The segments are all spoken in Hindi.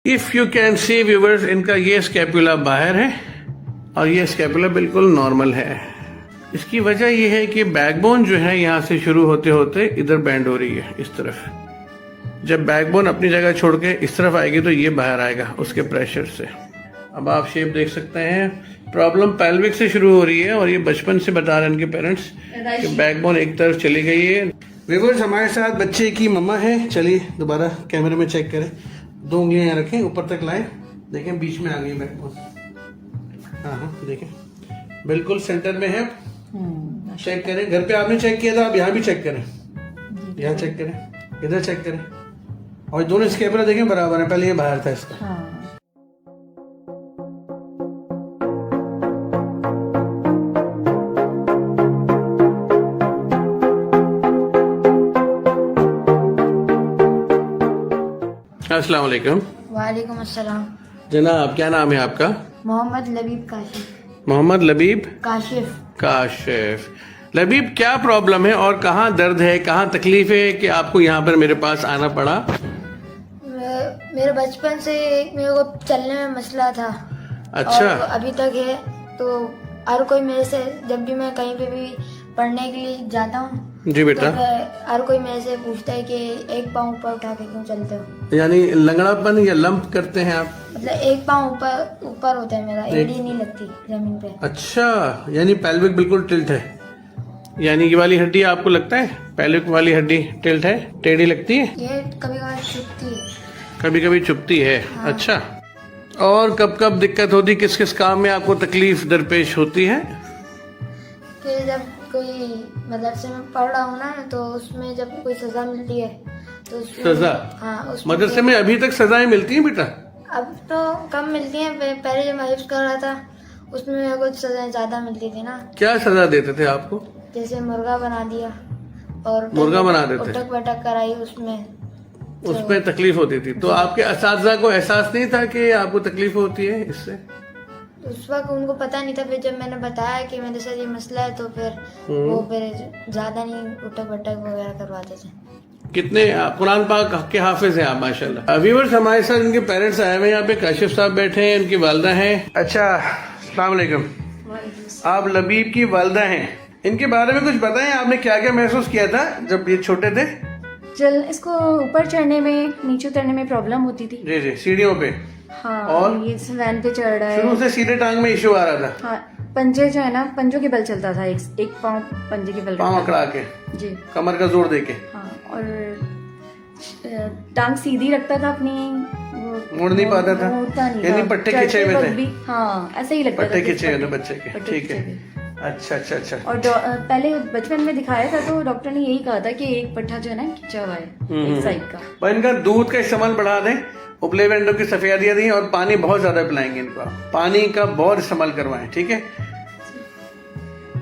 If you can see viewers, इनका ये स्कैपुला बाहर है और ये स्कैपुला बिल्कुल नॉर्मल है। इसकी वजह यह है कि बैकबोन जो है यहाँ से शुरू होते होते इधर बैंड हो रही है इस तरफ। जब बैकबोन अपनी जगह छोड़ के इस तरफ आएगी तो ये बाहर आएगा उसके प्रेशर से। अब आप शेप देख सकते हैं, प्रॉब्लम पैल्विक से शुरू हो रही है और ये बचपन से बता रहे हैं इनके पेरेंट्स कि बैकबोन एक तरफ चली गई है। व्यूअर्स, हमारे साथ बच्चे की मम्मा है। चलिए दोबारा कैमरे में चेक करें। 2 उंगलियां यहाँ रखें, ऊपर तक लाएं, देखें बीच में आ गई बैकबोन। हाँ, देखें बिल्कुल सेंटर में है। चेक करें, घर पे आपने चेक किया था, आप यहाँ भी चेक करें, यहाँ चेक करें, इधर चेक करें, और दोनों स्कैपुला देखें बराबर है। पहले ये बाहर था इसका। अस्सलाम वालेकुम। वालेकुम अस्सलाम। जनाब, क्या नाम है आपका? मोहम्मद लबीब काशिफ। मोहम्मद लबीब काशिफ। काशिफ। लबीब, क्या प्रॉब्लम है और कहाँ दर्द है, कहाँ तकलीफ है कि आपको यहाँ पर मेरे पास आना पड़ा? मेरे बचपन से मेरे को चलने में मसला था। अच्छा। और अभी तक है। तो हर कोई मेरे से, जब भी मैं कहीं पे भी पढ़ने के लिए जाता हूँ जी बेटा, तो हर कोई मेरे से पूछता है कि एक पाँव ऊपर उठा के क्यों चलते हो। यानी लंगड़ापन या लंप करते हैं आप? मतलब एक पाँव ऊपर होता है मेरा, एड़ी नहीं लगती जमीन पे। अच्छा, यानी पैल्विक बिल्कुल टिल्ट है। यानी ये वाली हड्डी आपको लगता है पैल्विक वाली हड्डी टिल्ट है, टेढ़ी लगती है? ये कभी कभी चुभती है। कभी कभी चुभती है। हाँ। अच्छा, और कब कब दिक्कत होती, किस किस काम में आपको तकलीफ दरपेश होती है? कि जब कोई मदरसे में पढ़ रहा हूँ ना, तो उसमें जब कोई सजा मिलती है तो सजा? हाँ, उसमें मदरसे में अभी तक सजाएं मिलती हैं बेटा? अब तो कम मिलती हैं। पहले जब मैं हिफ्ज़ कर रहा था उसमें मेरे को सजाएं ज्यादा मिलती थी ना। क्या सजा देते थे आपको? जैसे मुर्गा बना दिया और मुर्गा बना देते? उटक पटक कराई उसमें। उसमें तकलीफ होती थी तो आपके असातिज़ा को एहसास नहीं था कि आपको तकलीफ होती है इससे? उस वक्त उनको पता नहीं था। फिर जब मैंने बताया कि मेरे साथ ये मसला है तो फिर वो फिर ज्यादा नहीं उटक पटक वगैरह करवाते थे। कितने कुरान पाक के हाफिज हैं आप माशाल्लाह। व्यूअर्स, हमारे साथ इनके पेरेंट्स आए हुए हैं, यहाँ पे काशिफ साहब बैठे हैं, इनकी वालदा हैं। अच्छा, अस्सलाम वालेकुम। आप लबीब की वालदा हैं, इनके बारे में कुछ बताएं, आपने क्या क्या महसूस किया था जब ये छोटे थे? इसको ऊपर चढ़ने में, नीचे उतरने में प्रॉब्लम होती थी। जी जी, सीढ़ियों पे। हाँ, और ये वैन पे चढ़ रहा है। शुरू से सीधे टांग में इश्यू आ रहा था? हाँ, पंजे जो है ना, पंजों के बल चलता था। एक पाँव पंजे के बल पाँव अकड़ा के जी, कमर का जोर देके। हाँ, और टांग सीधी रखता था अपनी, मुड़ नहीं पाता था, मुड़ता नहीं यानी था। पट्टे चढ़ते खिंचे हुए वक्त थे? भी हाँ, ऐसे ही लगता था। पट्टे खिंचे हुए थे बच्चे के, पट्टे ठीक है। खिंचे हुए। अच्छा अच्छा अच्छा। और पहले बचपन में दिखाया था तो डॉक्टर ने यही कहा था कि एक पट्टा जो है ना खिंचा हुआ है एक साइड का। पर इनका दूध का इस्तेमाल बढ़ा दें, उपले वेंडो की सफेदियाँ दी, और पानी बहुत ज्यादा पिलाएंगे इनको। पानी का बहुत इस्तेमाल करवाएं, ठीक है?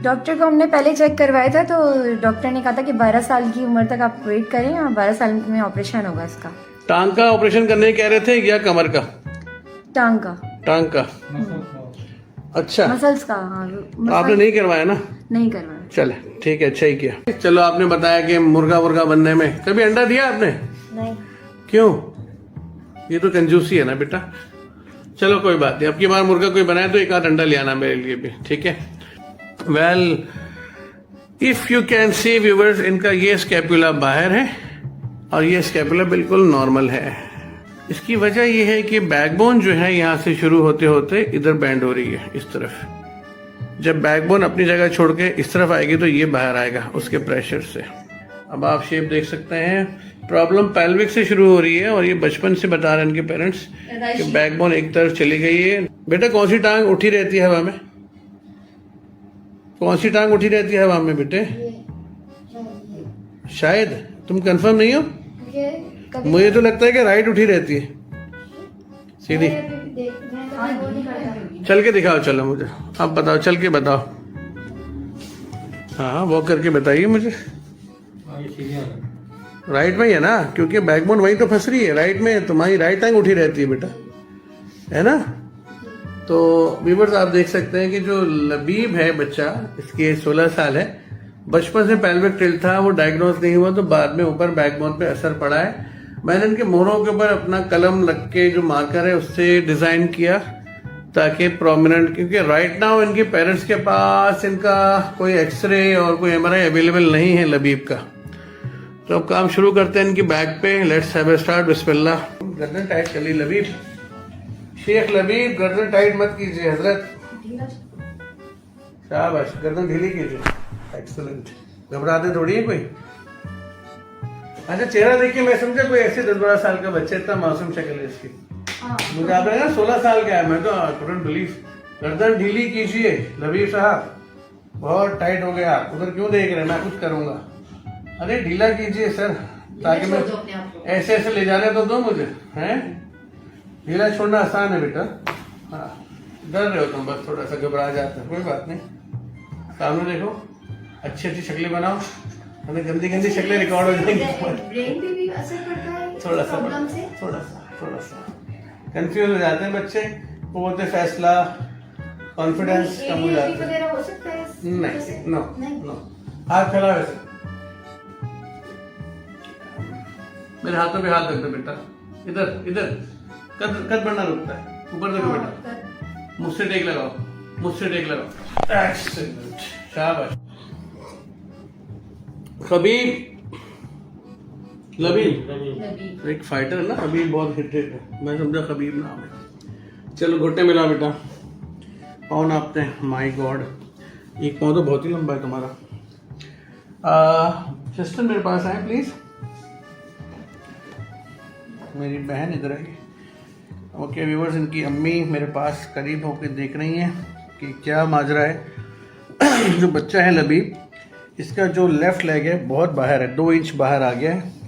डॉक्टर को हमने पहले चेक करवाया था तो डॉक्टर ने कहा था कि 12 साल की उम्र तक आप वेट करें और 12 साल में ऑपरेशन होगा इसका। टांग का ऑपरेशन करने कह रहे थे या कमर का? टांग का। टांग का। अच्छा, मसल्स का। हाँ, आपने नहीं करवाया ना? नहीं करवाया। चले, ठीक है, अच्छा ही किया। चलो, आपने बताया कि मुर्गा बनने में कभी अंडा दिया आपने? नहीं। क्यों? ये तो कंजूसी है ना बेटा। चलो कोई बात नहीं, अब की बार मुर्गा कोई बनाए तो एक आध अंडा ले आना मेरे लिए भी, ठीक है? Well, if you can see viewers, इनका ये स्कैपुला बाहर है और ये स्कैपुला बिल्कुल नॉर्मल है। इसकी वजह यह है कि बैकबोन जो है यहाँ से शुरू होते होते इधर बैंड हो रही है इस तरफ। जब बैकबोन अपनी जगह छोड़ के इस तरफ आएगी तो ये बाहर आएगा उसके प्रेशर से। अब आप शेप देख सकते हैं, प्रॉब्लम पैल्विक से शुरू हो रही है और ये बचपन से बता रहे हैं इनके पेरेंट्स कि बैकबोन एक तरफ चली गई है। बेटा, कौन सी टांग उठी रहती है हवा में? कौन सी टांग उठी रहती है हवा में बेटे? शायद, तुम कंफर्म नहीं हो? मुझे तो लगता है कि राइट उठी रहती है सीधी। चल के दिखाओ, चलो मुझे अब बताओ, चल के बताओ। हाँ, वॉक करके बताइए मुझे। राइट में ही है ना, क्योंकि बैकबोन वही तो फंस रही है, राइट में। तुम्हारी राइट टांग उठी रहती है बेटा, है ना? तो व्यूअर्स, आप देख सकते हैं कि जो लबीब है बच्चा, इसकी 16 साल है, बचपन से पैल्विक टिल्ट था, वो डायग्नोज नहीं हुआ तो बाद में ऊपर बैकबोन पे असर पड़ा है मैंने इनके मोहरों के ऊपर अपना कलम लग के जो मार्कर है उससे डिजाइन किया ताकि प्रोमिनेंट, क्योंकि राइट नाउ इनके पेरेंट्स के पास इनका कोई एक्सरे और कोई एमआरआई अवेलेबल नहीं है लबीब का। तो अब काम शुरू करते हैं इनकी बैक पे। Let's have a start. बिस्मिल्लाह। गर्दन टाइट कर ली लबीब, शेख लबीब, गर्दन टाइट मत कीजिए हजरत। शाबाश, गर्दन ढीली कीजिए। एक्सीलेंट। घबराते थोड़ी है कोई। अच्छा, चेहरा देखिए मैं समझा कोई ऐसे 10-12 साल का बच्चा, इतना मासूम शक्ल है इसकी। मुझे आप लगा 16 साल का है, मैं तो couldn't believe। गर्दन ढीली कीजिए लबीब साहब, बहुत टाइट हो गया। उधर क्यों देख रहे हैं, मैं कुछ करूंगा। अरे ढीला कीजिए सर, ताकि मैं ऐसे ऐसे ले जाने तो दो मुझे, हैं? ढीला छोड़ना आसान है बेटा। हाँ, डर रहे हो तुम, बस थोड़ा सा घबरा जाते हैं, कोई बात नहीं। सामने देखो, अच्छी अच्छी शक्लें बनाओ, हमें गंदी गंदी शक्लें रिकॉर्ड हो जाएंगी। ब्रेन पे भी असर पड़ता है थोड़ा सा प्रॉब्लम से? थोड़ा सा कंफ्यूज हो जाते हैं बच्चे, वो बोलते फैसला, कॉन्फिडेंस कम हो जाता है। वगैरह हो सकता है नहीं, नो। हाथ फैला वैसे, मेरे हाथों पे हाथ रख दो बेटा। इधर कद बढ़ना रुकता है, ऊपर देखो बेटा। मुझसे टेक लगाओ। एक्सीलेंट, शाबाश। लबीब एक फाइटर है ना, खबीब बहुत हिटेड है, मैं समझा खबीब नाम है। चलो घुटने मिला बेटा, पाँव नापते हैं। माय गॉड, एक पाँव तो बहुत ही लंबा है तुम्हारा। सिस्टर मेरे पास आए प्लीज। मेरी बहन इधर आई। ओके व्यूअर्स, इनकी अम्मी मेरे पास करीब होकर देख रही हैं कि क्या माजरा है। जो बच्चा है लबीब, इसका जो लेफ्ट लेग है बहुत बाहर है, 2 इंच बाहर आ गया है,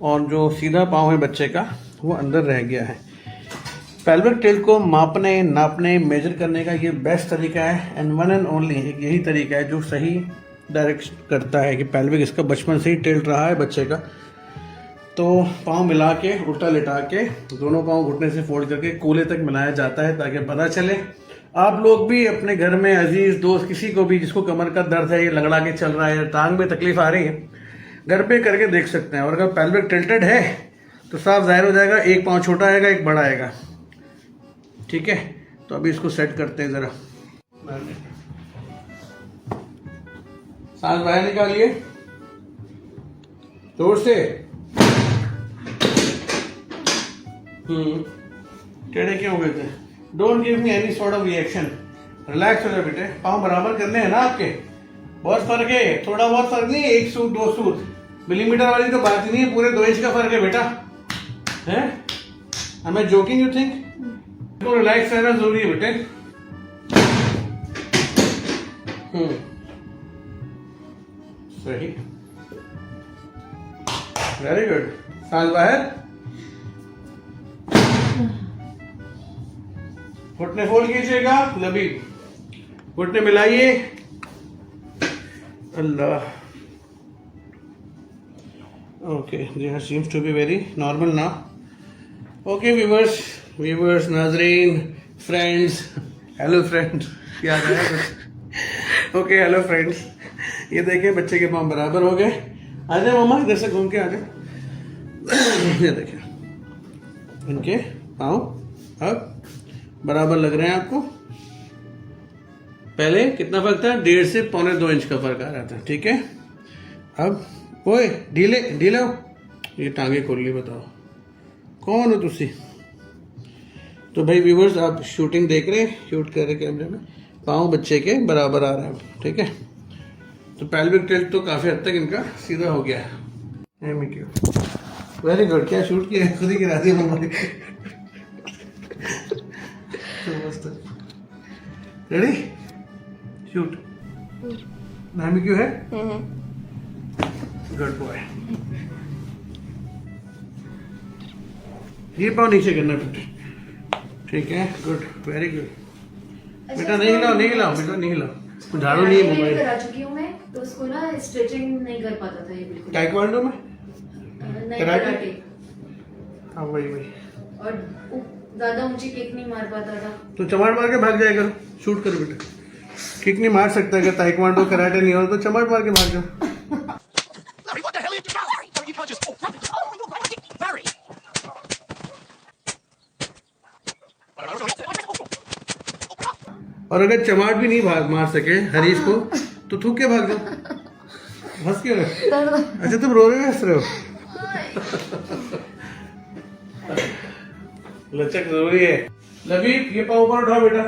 और जो सीधा पाँव है बच्चे का वो अंदर रह गया है। पेल्विक टिल्ट को मापने, नापने, मेजर करने का ये बेस्ट तरीका है, एंड वन एंड ओनली यही तरीका है जो सही डायरेक्ट करता है कि पेल्विक इसका बचपन से ही टिल्ट रहा है बच्चे का। तो पाँव मिला के उल्टा लिटा के दोनों पाँव घुटने से फोल्ड करके कूल्हे तक मिलाया जाता है, ताकि पता चले। आप लोग भी अपने घर में अजीज दोस्त किसी को भी जिसको कमर का दर्द है, ये लगड़ा के चल रहा है, टांग में तकलीफ आ रही है, घर पे करके देख सकते हैं। और अगर पेल्विक टिल्टेड है तो साफ जाहिर हो जाएगा, एक पाँव छोटा आएगा, एक बड़ा आएगा। ठीक है, तो अभी इसको सेट करते हैं जरा। सांस बाहर निकालिए जोर से। टेढ़े क्यों हो गए थे? Don't give me any sort of reaction, relax हो जाओ बेटे। पाँव बराबर करने हैं ना आपके, बहुत फर्क है, थोड़ा बहुत फर्क नहीं है, 1 सूत 2 सूत, मिलीमीटर वाली तो बात ही नहीं है, पूरे 2 इंच का फर्क है बेटा। है आई जोकिंग यू थिंक? तो रिलैक्स रहना जरूरी है बेटे। सही, वेरी गुड। सांस बाहर, घुटने फोल्ड कीजिएगा लबीब, घुटने मिलाइए। अल्लाह, okay, this seems to be very normal now. Okay viewers, नाजरीन, फ्रेंड्स, हेलो फ्रेंड्स, याद आया कुछ? ओके हेलो फ्रेंड्स, ये देखिए बच्चे के पाँव बराबर हो गए। आ जाए मामा, इधर से घूम के आ जाए। ये देखिए इनके पाँव अब बराबर लग रहे हैं आपको। पहले कितना फर्क था? 1.5 से 1.25 इंच का फर्क आ रहा था। ठीक है, अब ओए ढीले हो, ये टांगे खोल ली, बताओ कौन हो तुसी? तो भाई व्यूवर्स, आप शूटिंग देख रहे हैं, शूट कर रहे कैमरे में, पाँव बच्चे के बराबर आ रहा है। ठीक है, तो पेल्विक टिल्ट तो काफी हद तक इनका सीधा हो गया है। वेरी गुड, क्या शूट किया, खुद ही गिरा दिया मम्मा। Ready, shoot. नाम क्यों है? Good boy. ये पाँव नीचे करना बेटे। ठीक है, गुड, वेरी गुड। बेटा नहीं हिलाओ बेटा, नहीं हिलाओ। झाड़ू नहीं है मोबाइल करा चुकी हूँ मैं, तो उसको ना स्ट्रेचिंग नहीं कर पाता था ये बिल्कुल। टाइक्वांडो में नहीं, कराटे। हाँ वही। और ज्यादा ऊंची किक नहीं मार पाता था। तो चमाट मार के भाग जाया करो, शूट करो बेटा। किक नहीं मार सकता, अगर ताइक्वांडो कराटे नहीं हो तो चमाट मार के भाग जाओ। और अगर चमाट भी नहीं भाग मार सके हरीश को तो थूक के भाग जाओ। हंस क्यों रहे? अच्छा तुम रो रहे हो, हंस रहे हो? लचक जरूरी है। लबीब ये पाँव ऊपर उठाओ बेटा,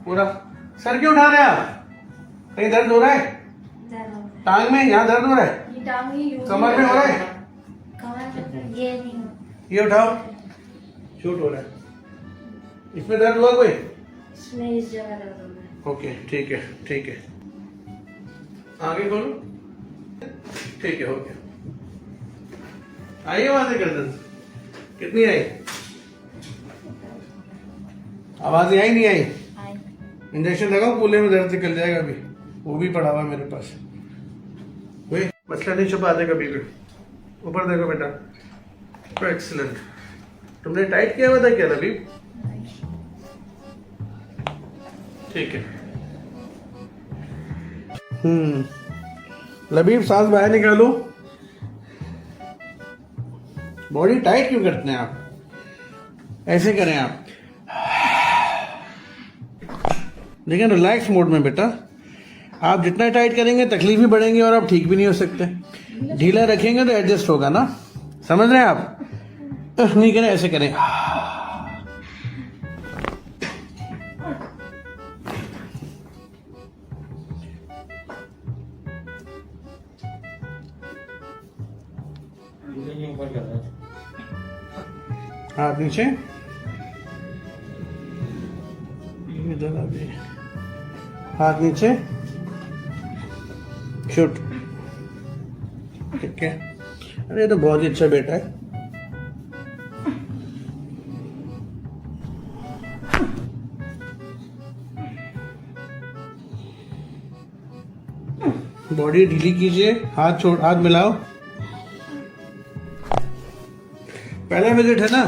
पूरा। सर क्यों उठा रहे हैं आप? कहीं दर्द हो रहा है? टांग में यहाँ दर्द हो रहा है? कमर में हो रहा है? ये नहीं, ये उठाओ, शूट हो रहा है। इसमें दर्द हुआ कोई? इसमें इस जगह दर्द हो रहा है। ओके ठीक है ठीक है। आगे खोलो। ठीक है हो गया। आई आवाज गर्दन कितनी आई? आवाज आई नहीं आई? इंजेक्शन लगाओ, कूल्हे में दर्द निकल जाएगा अभी, वो भी पड़ा हुआ मेरे पास। वही मसला नहीं छुपाते कभी भी। ऊपर देखो बेटा, एक्सीलेंट। तुमने टाइट किया हुआ था क्या लबीब? ठीक है। लबीब सांस बाहर निकालो। बॉडी टाइट क्यों करते हैं आप? ऐसे करें आप, देखिए रिलैक्स मोड में बेटा। आप जितना टाइट करेंगे तकलीफ भी बढ़ेंगी और आप ठीक भी नहीं हो सकते। ढीला रखेंगे तो एडजस्ट होगा ना, समझ रहे हैं आप? नहीं करें, ऐसे करें। हाथ नीचे, इधर आ जाइए। हाथ नीचे, शूट। ठीक है। अरे ये तो बहुत ही अच्छा बेटा है। बॉडी ढीली कीजिए, हाथ छोड़, हाथ मिलाओ। पहला विजिट है ना,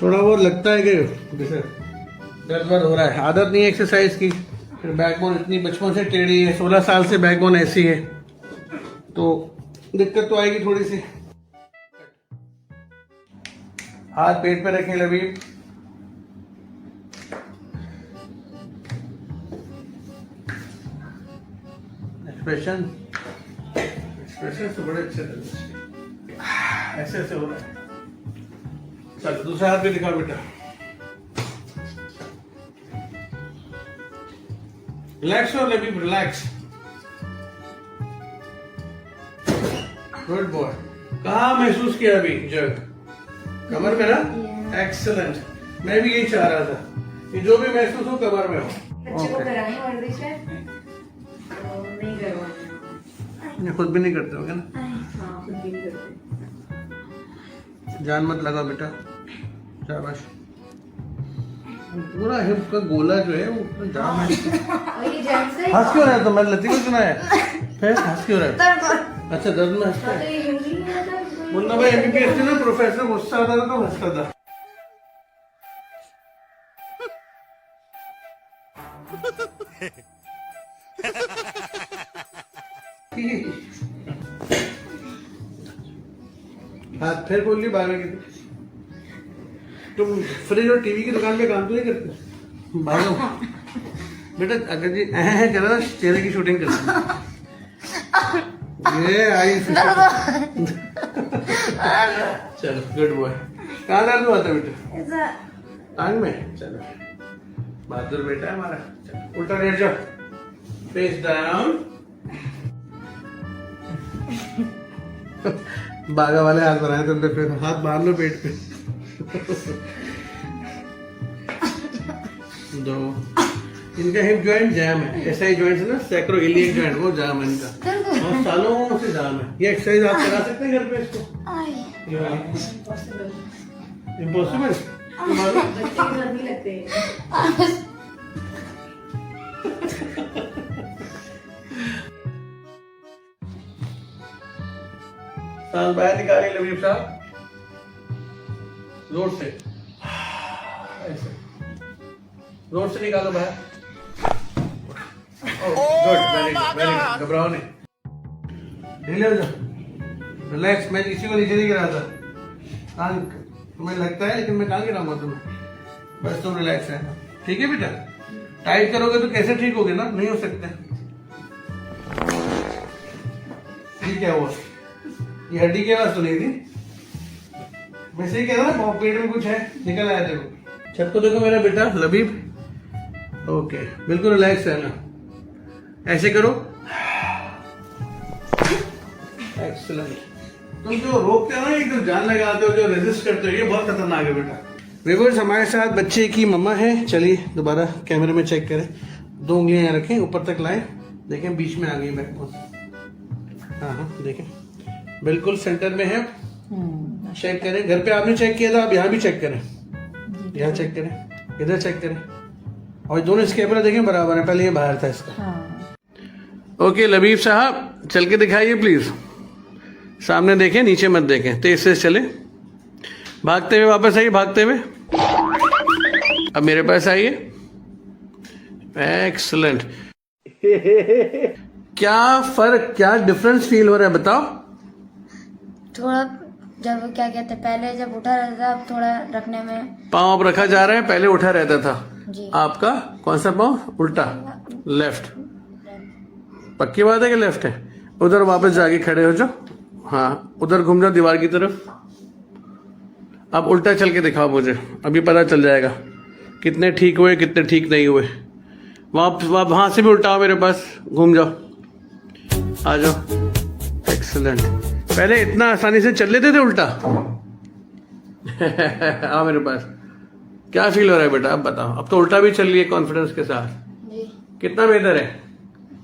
थोड़ा बहुत लगता है कि जैसे दर्द हो रहा है। आदत नहीं है एक्सरसाइज की, फिर बैकबोन इतनी बचपन से टेढ़ी है, 16 साल से बैकबोन ऐसी है, तो दिक्कत तो आएगी थोड़ी सी। हाथ पेट पे रखें लबीब। एक्सप्रेशन तो बड़े अच्छे लग रहे हैं। ऐसे ऐसे हो रहा है। चलो दूसरा हाथ भी दिखा बेटा। रिलैक्स हो लबीब, रिलैक्स। Good boy. कहाँ महसूस किया अभी जग? कमर में ना? एक्सीलेंट। मैं भी यही चाह रहा था कि जो भी महसूस हो कमर में हो। बच्चे को कराएं वर्जिश है तो नहीं करवाना। ये खुद भी नहीं करते होगे ना? हाँ खुद भी नहीं करते। जान मत लगा बेटा, शाबाश। पूरा हिप का गोला जो है वो पूरा जाम है। हंस क्यों रहा है? तो मैंने लती को सुनाया फिर हंस क्यों रहा है? अच्छा दर्द में हंसता है। मुन्ना भाई एमबीबीएस थे ना, प्रोफेसर गुस्सा आता था तो हंसता था। हाथ फिर बोल ली बारह की। तुम फ्रिज और टीवी की दुकान पे काम तो नहीं करते? भागो बेटा। अगर जी है करा ना, चेहरे की शूटिंग करते। ये आई चलो गुड बॉय। कहाँ दर्द हुआ था बेटा? टांग में। चलो बहादुर बेटा है हमारा। चलो उल्टा लेट जाओ, फेस डाउन। बागा वाले हाथ बनाए तुमने, फिर हाथ बांध लो पेट पे। दो। इनका हिप जॉइंट जाम है, एसआई जॉइंट है ना, सैक्रोइलियक जॉइंट, वो जाम है इनका, और सालों से जाम है। ये एक्सरसाइज आप करा सकते हैं घर पे इसको? इम्पॉसिबल। सांस बाहर निकालिए लबीब साहब, जोर से, ऐसे जोर से निकालो बाहर। Good, very good. घबराओ नहीं, ढीले हो जाओ, रिलैक्स। मैं किसी को नीचे नहीं गिरा था, तुम्हें लगता है, लेकिन मैं कहाँ गिराऊंगा तुम्हें। बस तुम रिलैक्स है, ठीक है बेटा? टाइट करोगे तो कैसे ठीक होगे ना, नहीं हो सकते। ठीक है, वो ये हड्डी की आवाज सुनी थी, मैं सही कह रहा ना, पेट में कुछ है, निकल आया देखो। छत को देखो मेरा बेटा लबीब। ओके, बिल्कुल रिलैक्स रहना, ऐसे करो। एक्सीलेंट। तुम जो रोकते हो ना, एकदम जान लगाते हो, जो रेजिस्ट करते हो, ये बहुत खतरनाक है बेटा। व्यूअर्स, हमारे साथ बच्चे की मम्मा है। चलिए दोबारा कैमरे में चेक करें। 2 उंगलियां यहाँ रखें, ऊपर तक लाएं, देखें बीच में आ गई बैकबोन। हाँ हाँ, देखें बिल्कुल सेंटर में है। चेक करें, घर पे आपने चेक किया था, आप यहाँ भी चेक करें, यहाँ चेक करें, इधर चेक करें, और दोनों स्केपुला देखें बराबर है। पहले ये बाहर था इसका। ओके लबीब साहब, चल के दिखाइए प्लीज। सामने देखें, नीचे मत देखें, तेज से चले, भागते हुए वापस आइए, भागते हुए। अब मेरे पास आइए। एक्सीलेंट। क्या फर्क, क्या डिफरेंस फील हो रहा है बताओ? थोड़ा जब क्या कहते हैं, पहले जब उठा रहता था, अब थोड़ा रखने में पाँव अब रखा जा रहा है, पहले उठा रहता था। जी। आपका कौन सा पाँव? उल्टा, लेफ्ट। पक्की बात है कि लेफ्ट है? उधर वापस जाके खड़े हो जाओ। हाँ, उधर घूम जाओ दीवार की तरफ। अब उल्टा चल के दिखाओ मुझे, अभी पता चल जाएगा कितने ठीक हुए, कितने ठीक नहीं हुए। वहां से भी उल्टाओ, मेरे पास घूम जाओ, आ जाओ। एक्सीलेंट। पहले इतना आसानी से चल लेते थे उल्टा। आओ मेरे पास। क्या फील हो रहा है बेटा, अब बताओ। अब तो उल्टा भी चल रही है कॉन्फिडेंस के साथ। जी कितना बेहतर है?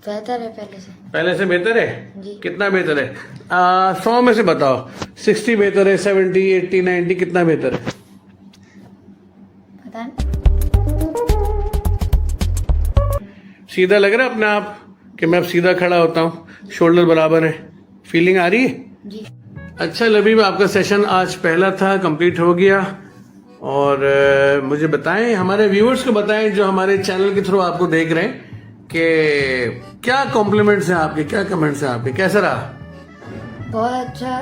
बेहतर है पहले से। पहले से बेहतर है? जी। कितना बेहतर है? 100 में से बताओ, 60 बेहतर है, 70, 80, 90, कितना बेहतर है? पता नहीं। सीधा लग रहा है अपने आप कि मैं अब सीधा खड़ा होता हूँ, शोल्डर बराबर है, फीलिंग आ रही है? जी। अच्छा लबीब, आपका सेशन आज पहला था, कंप्लीट हो गया। और मुझे बताएं, हमारे व्यूअर्स को बताएं जो हमारे चैनल के थ्रू आपको देख रहे हैं, कि क्या कॉम्प्लीमेंट्स हैं आपके, क्या कमेंट्स हैं आपके, कैसा रहा? बहुत अच्छा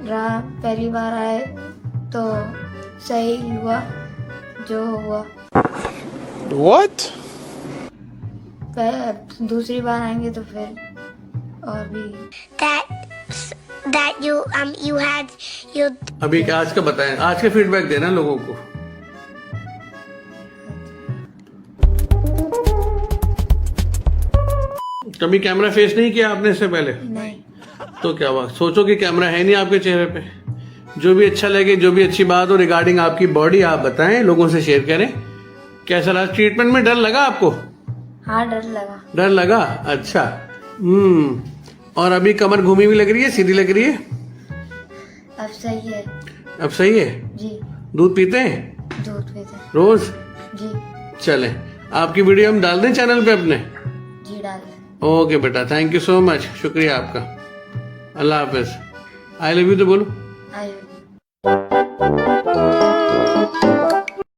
रहा, पहली बार आए तो सही हुआ जो हुआ। What? दूसरी बार आएंगे तो फिर और भी। that you had your अभी क्या आज का बताएं, आज का फीडबैक देना लोगों को। कभी कैमरा फेस नहीं किया आपने इससे पहले? नहीं। तो क्या हुआ, सोचो कि कैमरा है नहीं आपके चेहरे पे। जो भी अच्छा लगे, जो भी अच्छी बात हो रिगार्डिंग आपकी बॉडी, आप बताएं, लोगों से शेयर करें। कैसा रहा ट्रीटमेंट में? डर लगा आपको? हाँ, डर लगा। डर लगा, अच्छा। और अभी कमर घूमी हुई लग रही है, सीधी लग रही है? अब सही है। अब सही है? जी। दूध पीते हैं दूध पीते हैं। रोज? जी। चलें, आपकी वीडियो हम डाल दें चैनल पे अपने? जी डाल दें। ओके बेटा, थैंक यू सो मच, शुक्रिया आपका। अल्लाह हाफिज। आई लव यू तो बोलो। आई